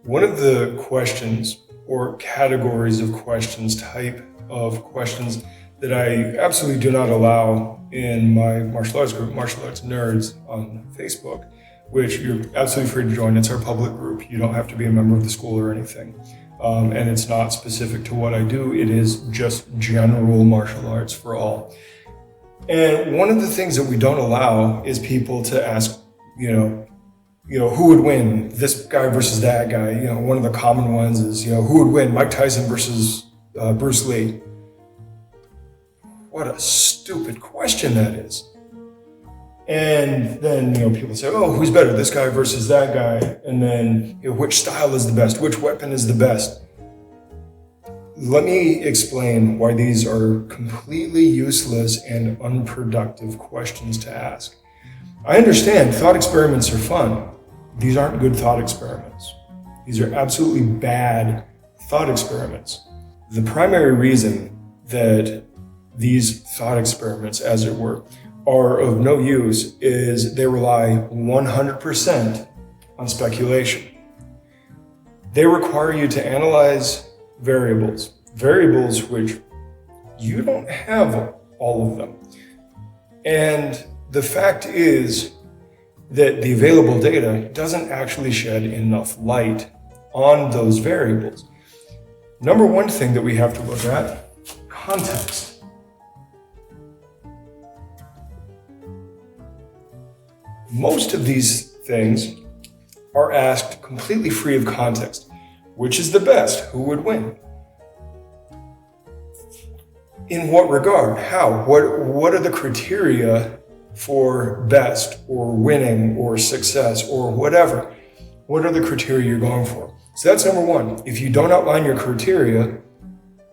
One of the questions or categories of questions, type of questions that I absolutely do not allow in my martial arts group, Martial Arts Nerds on Facebook, which you're absolutely free to join. It's our public group. You don't have to be a member of the school or anything. And it's not specific to what I do. It is just general martial arts for all. And one of the things that we don't allow is people to ask, who would win, this guy versus that guy. One of the common ones is, who would win, Mike Tyson versus Bruce Lee. What a stupid question that is. And then, people say, oh, who's better, this guy versus that guy? And then, which style is the best? Which weapon is the best? Let me explain why these are completely useless and unproductive questions to ask. I understand thought experiments are fun. These aren't good thought experiments. These are absolutely bad thought experiments. The primary reason that these thought experiments, as it were, are of no use is they rely 100% on speculation. They require you to analyze variables which you don't have all of them. And the fact is that the available data doesn't actually shed enough light on those variables. Number one thing that we have to look at, context. Most of these things are asked completely free of context. Which is the best? Who would win? In what regard? How? What are the criteria for best or winning or success or whatever? What are the criteria you're going for? So that's number one. If you don't outline your criteria,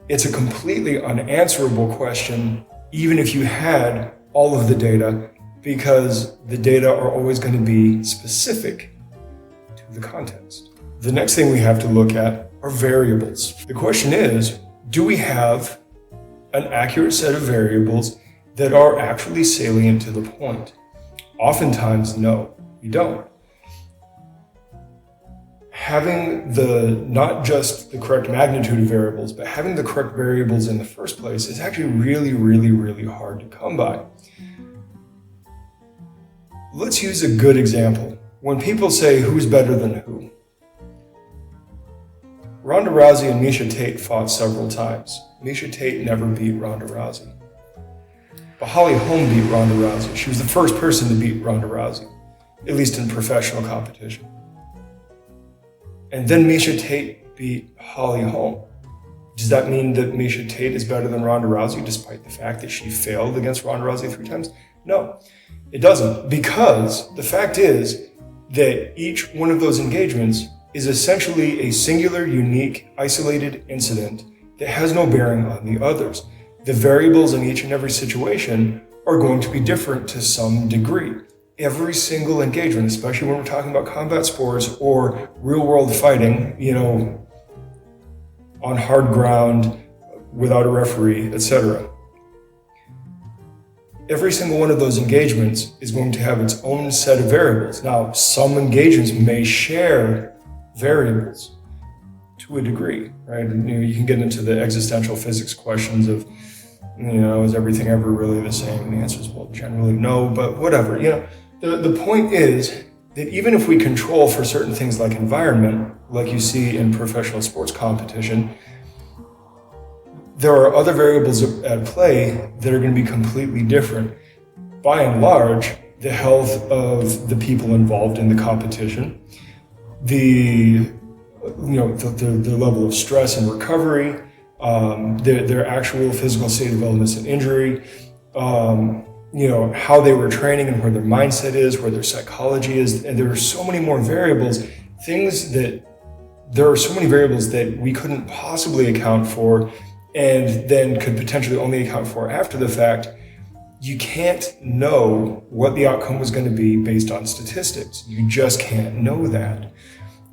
it's a completely unanswerable question, even if you had all of the data, because the data are always going to be specific to the context. The next thing we have to look at are variables. The question is, do we have an accurate set of variables that are actually salient to the point? Oftentimes, no, we don't. Having not just the correct magnitude of variables, but having the correct variables in the first place is actually really, really, really hard to come by. Let's use a good example. When people say who's better than who, Ronda Rousey and Miesha Tate fought several times. Miesha Tate never beat Ronda Rousey. But Holly Holm beat Ronda Rousey. She was the first person to beat Ronda Rousey, at least in professional competition. And then Miesha Tate beat Holly Holm. Does that mean that Miesha Tate is better than Ronda Rousey, despite the fact that she failed against Ronda Rousey 3 times? No, it doesn't. Because the fact is that each one of those engagements is essentially a singular, unique, isolated incident that has no bearing on the others. The variables in each and every situation are going to be different to some degree. Every single engagement, especially when we're talking about combat sports or real-world fighting, on hard ground, without a referee, etc. Every single one of those engagements is going to have its own set of variables. Now, some engagements may share variables to a degree, right? You can get into the existential physics questions of, is everything ever really the same? And the answer is, well, generally no, but whatever. The point is that even if we control for certain things like environment, like you see in professional sports competition, there are other variables at play that are going to be completely different. By and large, the health of the people involved in the competition, the level of stress and recovery, their actual physical state of illness and injury, how they were training and where their mindset is, where their psychology is. And there are so many more variables, there are so many variables that we couldn't possibly account for and then could potentially only account for after the fact. You can't know what the outcome was going to be based on statistics. You just can't know that.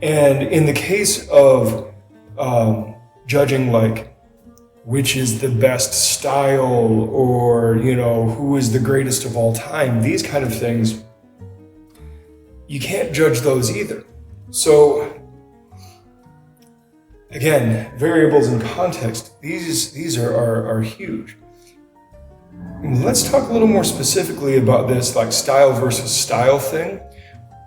And in the case of judging which is the best style or, who is the greatest of all time, these kind of things, you can't judge those either. So Again, variables in context, these are huge. Let's talk a little more specifically about this like style versus style thing,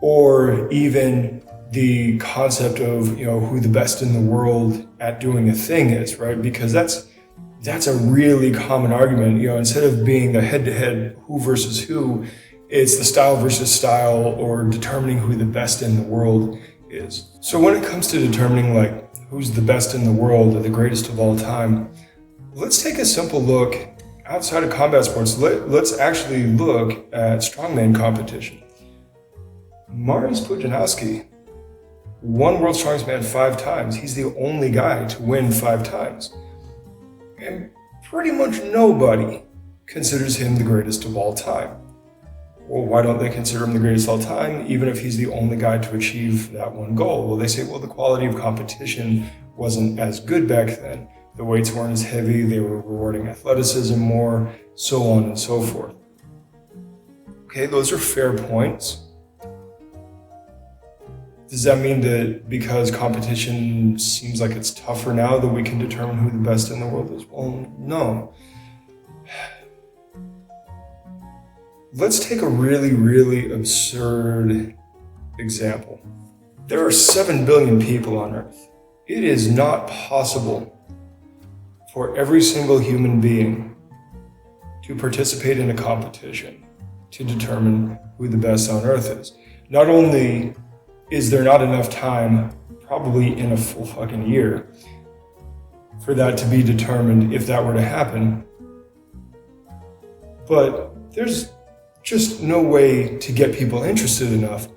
or even the concept of, who the best in the world at doing a thing is, right? Because that's a really common argument. Instead of being a head-to-head who versus who, it's the style versus style, or determining who the best in the world is. So when it comes to determining like who's the best in the world or the greatest of all time, let's take a simple look outside of combat sports. Let's actually look at strongman competition. Mariusz Pudzianowski won World's Strongest Man 5 times. He's the only guy to win 5 times. And pretty much nobody considers him the greatest of all time. Well, why don't they consider him the greatest of all time, even if he's the only guy to achieve that one goal? Well, they say, the quality of competition wasn't as good back then. The weights weren't as heavy, they were rewarding athleticism more, so on and so forth. Okay, those are fair points. Does that mean that because competition seems like it's tougher now that we can determine who the best in the world is? Well, no. Let's take a really, really absurd example. There are 7 billion people on Earth. It is not possible for every single human being to participate in a competition to determine who the best on Earth is. Not only is there not enough time, probably in a full fucking year, for that to be determined if that were to happen, but there's just no way to get people interested enough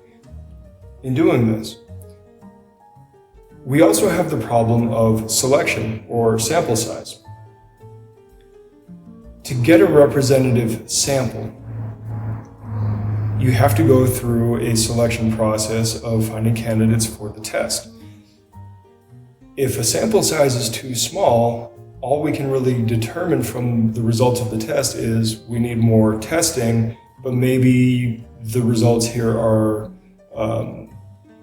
in doing this. We also have the problem of selection or sample size. To get a representative sample, you have to go through a selection process of finding candidates for the test. If a sample size is too small, all we can really determine from the results of the test is we need more testing, but maybe the results here are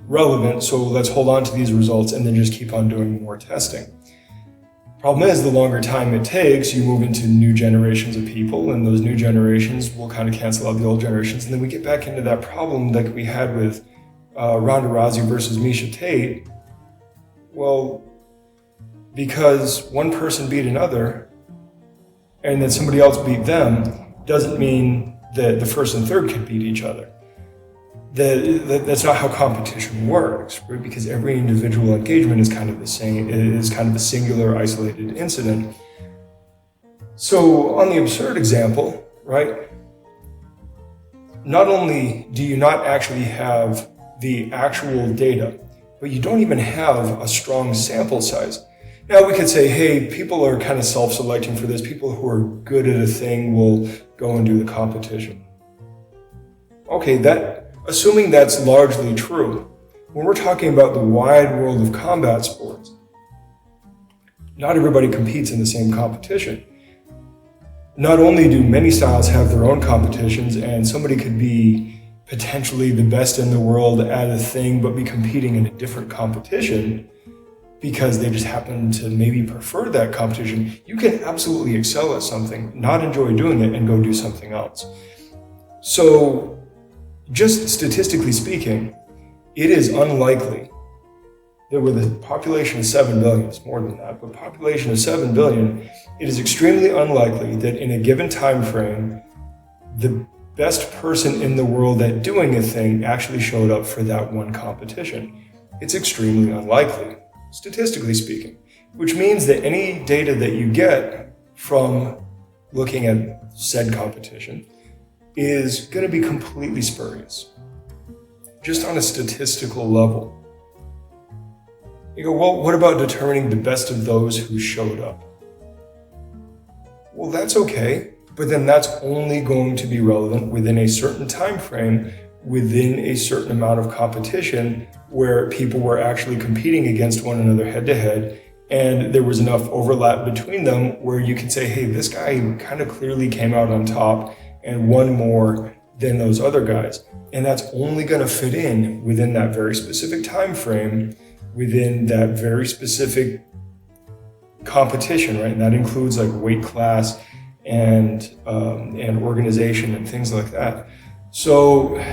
relevant, so let's hold on to these results and then just keep on doing more testing. Problem is, the longer time it takes, you move into new generations of people, and those new generations will kind of cancel out the old generations, and then we get back into that problem like we had with Ronda Rousey versus Miesha Tate. Well, because one person beat another and then somebody else beat them doesn't mean that the first and third can beat each other. That's not how competition works, right? Because every individual engagement is kind of the same. It is kind of a singular, isolated incident. So on the absurd example, right? Not only do you not actually have the actual data, but you don't even have a strong sample size. Now we could say, hey, people are kind of self-selecting for this. People who are good at a thing will go and do the competition. Okay, assuming that's largely true, when we're talking about the wide world of combat sports, not everybody competes in the same competition. Not only do many styles have their own competitions, and somebody could be potentially the best in the world at a thing, but be competing in a different competition because they just happen to maybe prefer that competition. You can absolutely excel at something, not enjoy doing it, and go do something else. So, just statistically speaking, it is unlikely that with a population of 7 billion, it's more than that, but population of 7 billion, it is extremely unlikely that in a given time frame, the best person in the world at doing a thing actually showed up for that one competition. It's extremely unlikely, statistically speaking, which means that any data that you get from looking at said competition is going to be completely spurious, just on a statistical level. You go, well, what about determining the best of those who showed up? Well, that's okay, but then that's only going to be relevant within a certain time frame, within a certain amount of competition where people were actually competing against one another head to head, and there was enough overlap between them where you can say, hey, this guy kind of clearly came out on top and won more than those other guys. And that's only going to fit in within that very specific time frame within that very specific competition, right? And that includes like weight class and organization and things like that. So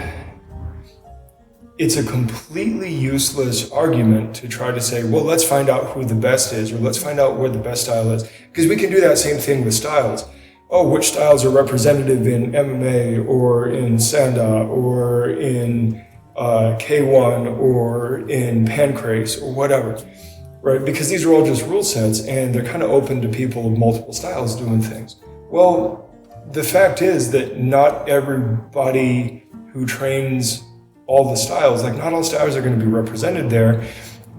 it's a completely useless argument to try to say, well, let's find out who the best is, or let's find out where the best style is. Because we can do that same thing with styles. Oh, which styles are representative in MMA or in Sanda or in K1 or in Pancrase or whatever, right? Because these are all just rule sets and they're kind of open to people of multiple styles doing things. Well, the fact is that not everybody who trains all the styles, like not all styles are going to be represented there.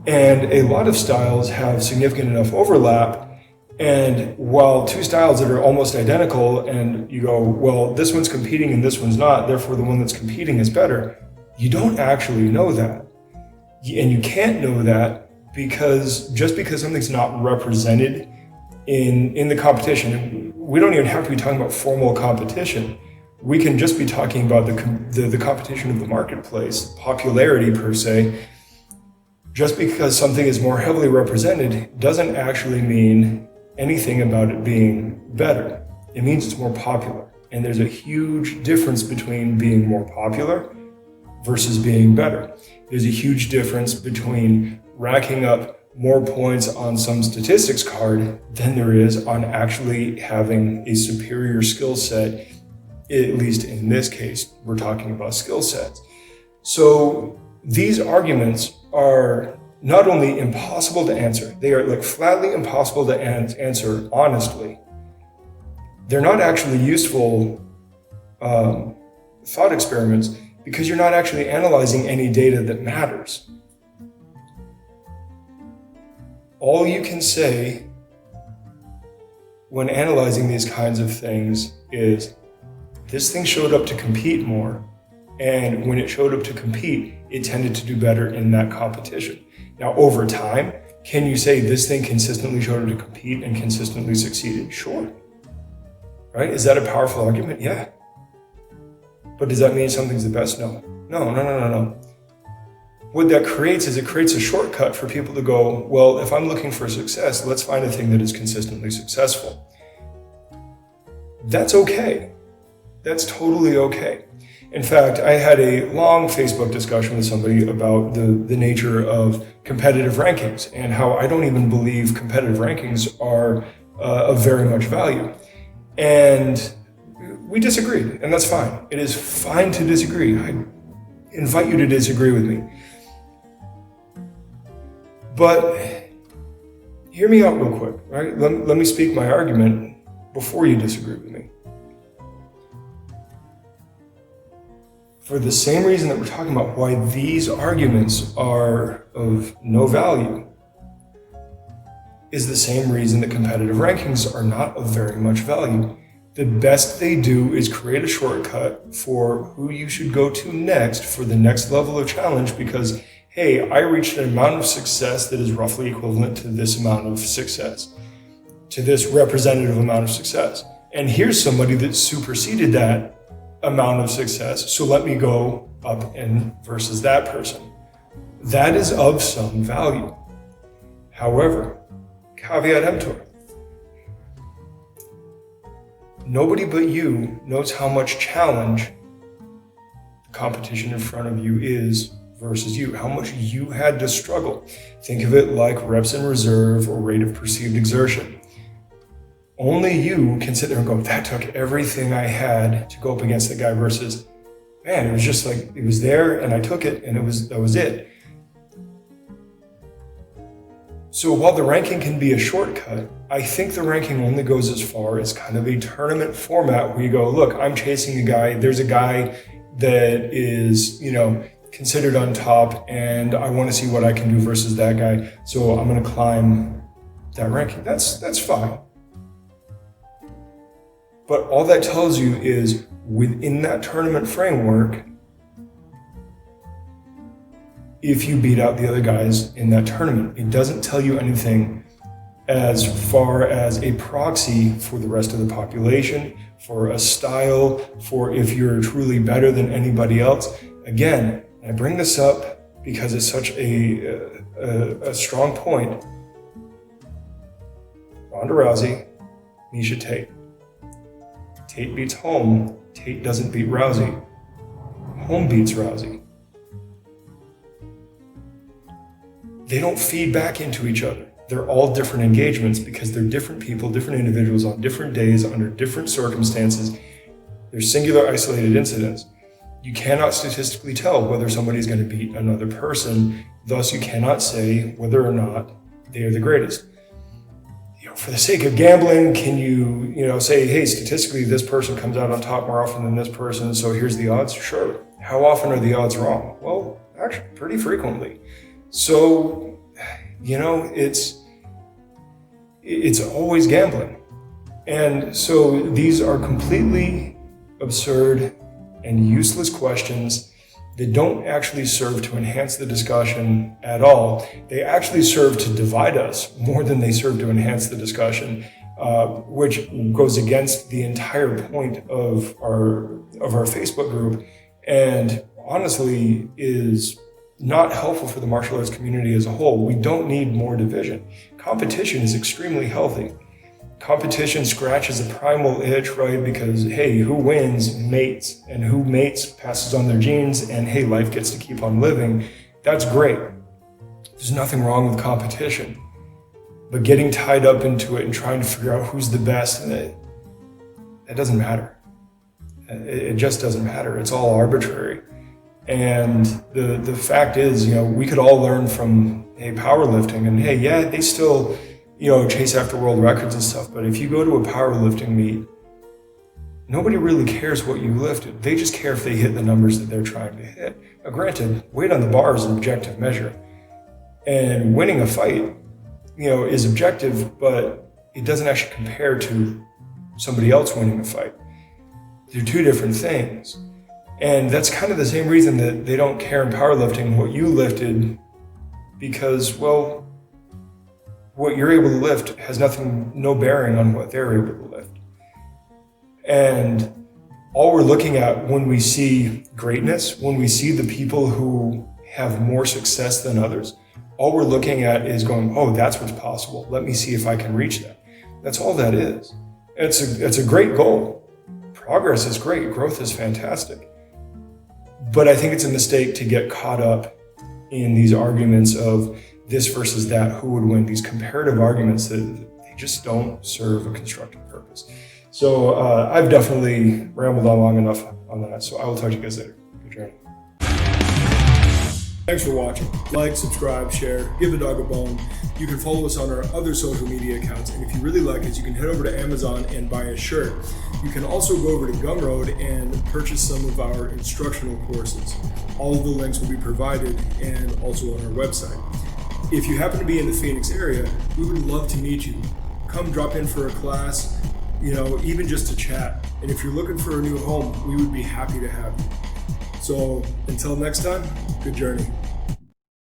And a lot of styles have significant enough overlap. And while two styles that are almost identical and you go, well, this one's competing and this one's not, therefore the one that's competing is better, you don't actually know that. And you can't know that because just because something's not represented in the competition, we don't even have to be talking about formal competition. We can just be talking about the competition of the marketplace, popularity per se. Just because something is more heavily represented doesn't actually mean anything about it being better. It means it's more popular. And there's a huge difference between being more popular versus being better. There's a huge difference between racking up more points on some statistics card than there is on actually having a superior skill set. At least in this case, we're talking about skill sets. So these arguments are not only impossible to answer, they are like flatly impossible to answer honestly. They're not actually useful thought experiments because you're not actually analyzing any data that matters. All you can say when analyzing these kinds of things is, this thing showed up to compete more, and when it showed up to compete, it tended to do better in that competition. Now, over time, can you say this thing consistently showed up to compete and consistently succeeded? Sure. Right? Is that a powerful argument? Yeah. But does that mean something's the best? No. No. What that creates is it creates a shortcut for people to go, well, if I'm looking for success, let's find a thing that is consistently successful. That's okay. That's totally okay. In fact, I had a long Facebook discussion with somebody about the nature of competitive rankings and how I don't even believe competitive rankings are of very much value. And we disagreed, and that's fine. It is fine to disagree. I invite you to disagree with me. But hear me out real quick, right? Let me speak my argument before you disagree with me. For the same reason that we're talking about why these arguments are of no value is the same reason that competitive rankings are not of very much value. The best they do is create a shortcut for who you should go to next for the next level of challenge because, hey, I reached an amount of success that is roughly equivalent to this amount of success, to this representative amount of success. And here's somebody that superseded that amount of success, so let me go up and versus that person. That is of some value. However, caveat emptor, nobody but you knows how much challenge the competition in front of you is versus you, how much you had to struggle. Think of it like reps in reserve or rate of perceived exertion. Only you can sit there and go, that took everything I had to go up against the guy versus, man, it was just like, it was there and I took it and that was it. So while the ranking can be a shortcut, I think the ranking only goes as far as kind of a tournament format where you go, look, I'm chasing a guy. There's a guy that is, considered on top and I want to see what I can do versus that guy. So I'm going to climb that ranking. That's fine. But all that tells you is within that tournament framework, if you beat out the other guys in that tournament, it doesn't tell you anything as far as a proxy for the rest of the population, for a style, for if you're truly better than anybody else. Again, I bring this up because it's such a strong point. Ronda Rousey, Miesha Tate. Tate beats Holm. Tate doesn't beat Rousey. Holm beats Rousey. They don't feed back into each other. They're all different engagements because they're different people, different individuals on different days, under different circumstances. They're singular, isolated incidents. You cannot statistically tell whether somebody's going to beat another person. Thus, you cannot say whether or not they are the greatest. For the sake of gambling, can you say, hey, statistically, this person comes out on top more often than this person, so here's the odds? Sure. How often are the odds wrong? Well, actually, pretty frequently. So, it's always gambling. And so these are completely absurd and useless questions that don't actually serve to enhance the discussion at all. They actually serve to divide us more than they serve to enhance the discussion, which goes against the entire point of our Facebook group, and honestly is not helpful for the martial arts community as a whole. We don't need more division. Competition is extremely healthy. Competition scratches a primal itch, right? Because, hey, who wins mates, and who mates passes on their genes, and hey, life gets to keep on living. That's great. There's nothing wrong with competition. But getting tied up into it and trying to figure out who's the best, that doesn't matter. It just doesn't matter. It's all arbitrary. And the fact is, we could all learn from, hey, powerlifting, and hey, yeah, they still chase after world records and stuff. But if you go to a powerlifting meet, nobody really cares what you lifted. They just care if they hit the numbers that they're trying to hit. Now, granted, weight on the bar is an objective measure. And winning a fight, is objective, but it doesn't actually compare to somebody else winning a fight. They're two different things. And that's kind of the same reason that they don't care in powerlifting what you lifted, because, well, what you're able to lift has no bearing on what they're able to lift. And all we're looking at when we see greatness, when we see the people who have more success than others, all we're looking at is going, oh, that's what's possible. Let me see if I can reach that. That's all that is. It's a great goal. Progress is great. Growth is fantastic. But I think it's a mistake to get caught up in these arguments of this versus that, who would win, these comparative arguments that they just don't serve a constructive purpose. So I've definitely rambled on long enough on that. So I will talk to you guys later. Good journey. Thanks for watching. Like, subscribe, share, give the dog a bone. You can follow us on our other social media accounts. And if you really like us, you can head over to Amazon and buy a shirt. You can also go over to Gumroad and purchase some of our instructional courses. All of the links will be provided and also on our website. If you happen to be in the Phoenix area, we would love to meet you. Come drop in for a class, even just to chat. And if you're looking for a new home, we would be happy to have you. So until next time, good journey.